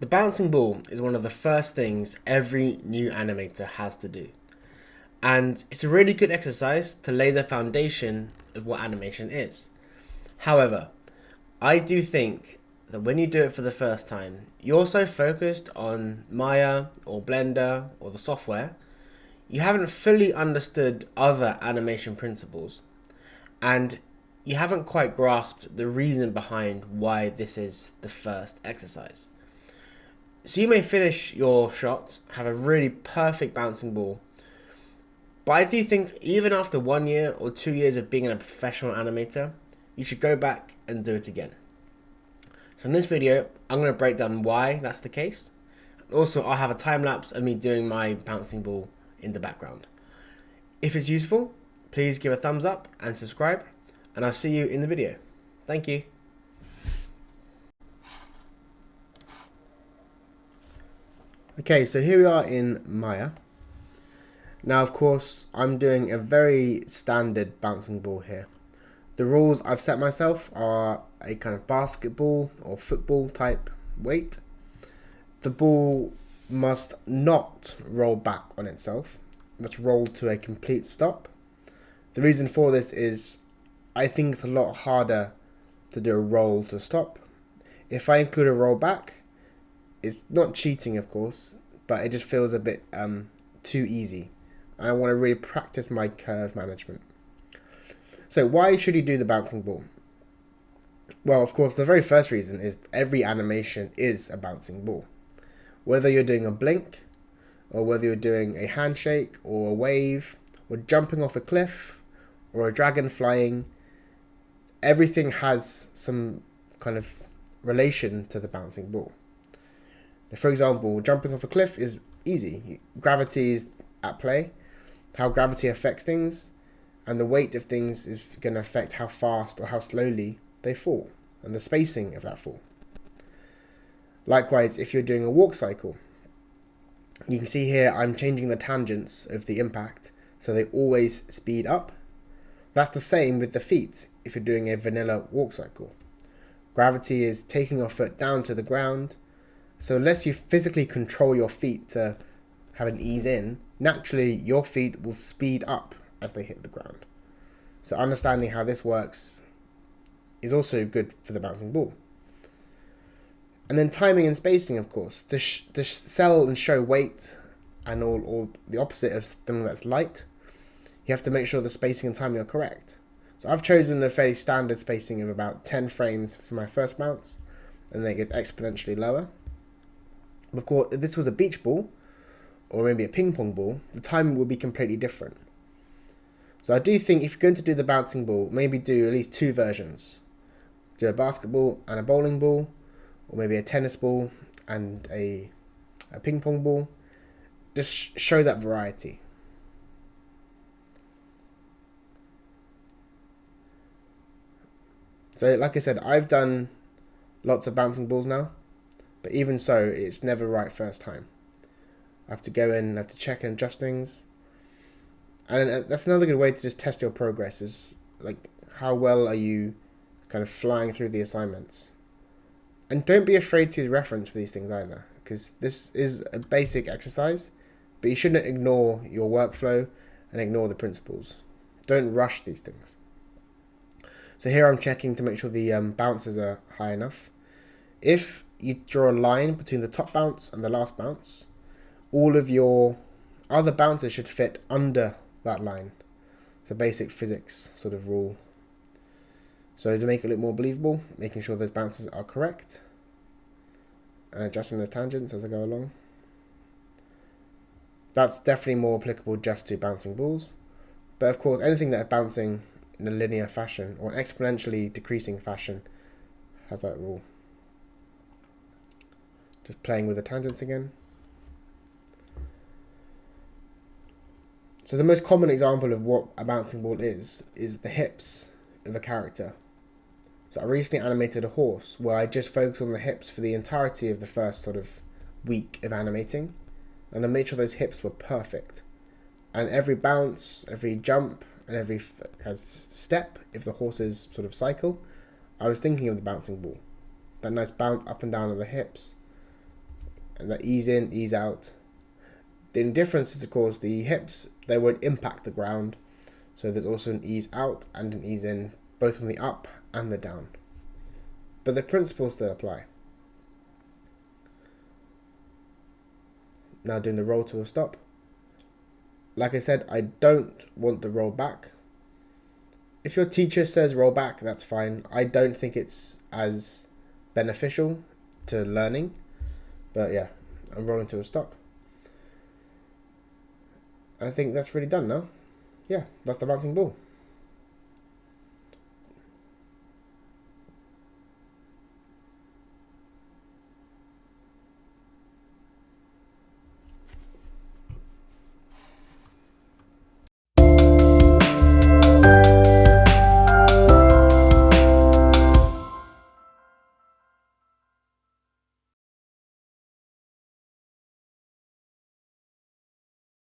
bouncing ball is one of the first things every new animator has to do. And it's a really good exercise to lay the foundation of what animation is. However, I do think that when you do it for the first time, you're so focused on Maya or Blender or the software, you haven't fully understood other animation principles, and you haven't quite grasped the reason behind why this is the first exercise. So you may finish your shot, have a really perfect bouncing ball, but I do think even after 1 year or 2 years of being a professional animator, you should go back and do it again. So in this video, I'm going to break down why that's the case. Also, I'll have a time lapse of me doing my bouncing ball in the background. If it's useful, please give a thumbs up and subscribe, and I'll see you in the video. Thank you. Okay, so here we are in Maya. Now, of course, I'm doing a very standard bouncing ball here. The rules I've set myself are a kind of basketball or football type weight. The ball must not roll back on itself. It must roll to a complete stop. The reason for this is I think it's a lot harder to do a roll to stop. If I include a roll back, it's not cheating, of course, but it just feels a bit too easy. I want to really practice my curve management. So why should you do the bouncing ball? Well, of course, the very first reason is every animation is a bouncing ball. Whether you're doing a blink, or whether you're doing a handshake, or a wave, or jumping off a cliff, or a dragon flying, everything has some kind of relation to the bouncing ball. For example, jumping off a cliff is easy. Gravity is at play. How gravity affects things, and the weight of things is going to affect how fast or how slowly they fall, and the spacing of that fall. Likewise, if you're doing a walk cycle, you can see here I'm changing the tangents of the impact so they always speed up. That's the same with the feet if you're doing a vanilla walk cycle. Gravity is taking your foot down to the ground, so unless you physically control your feet to have an ease in, naturally your feet will speed up as they hit the ground. So understanding how this works is also good for the bouncing ball. And then timing and spacing, of course, to sell and show weight and all the opposite of something that's light, you have to make sure the spacing and timing are correct. So I've chosen a fairly standard spacing of about 10 frames for my first bounce, and then it gets exponentially lower. Of course, if this was a beach ball, or maybe a ping pong ball, the timing would be completely different. So I do think if you're going to do the bouncing ball, maybe do at least two versions. Do a basketball and a bowling ball, or maybe a tennis ball and a ping pong ball. Just show that variety. So like I said, I've done lots of bouncing balls now, but even so, it's never right first time. I have to go in, I have to check and adjust things. And that's another good way to just test your progress, is like how well are you kind of flying through the assignments. And don't be afraid to use reference for these things either, because this is a basic exercise, but you shouldn't ignore your workflow and ignore the principles. Don't rush these things. So here I'm checking to make sure the bounces are high enough. If you draw a line between the top bounce and the last bounce, all of your other bounces should fit under that line. It's a basic physics sort of rule. So to make it look more believable, making sure those bounces are correct and adjusting the tangents as I go along. That's definitely more applicable just to bouncing balls. But of course, anything that is bouncing in a linear fashion or an exponentially decreasing fashion has that rule. Just playing with the tangents again. So the most common example of what a bouncing ball is the hips of a character. So I recently animated a horse where I just focused on the hips for the entirety of the first sort of week of animating, and I made sure those hips were perfect. And every bounce, every jump, and every kind of step, if the horse's sort of cycle, I was thinking of the bouncing ball. That nice bounce up and down of the hips. and the ease in, ease out. The only difference is, of course, the hips, they won't impact the ground. So there's also an ease out and an ease in, both on the up and the down. But the principles still apply. Now doing the roll to a stop. Like I said, I don't want the roll back. If your teacher says roll back, that's fine. I don't think it's as beneficial to learning. But yeah, I'm rolling to a stop. I think that's really done now. Yeah, that's the bouncing ball.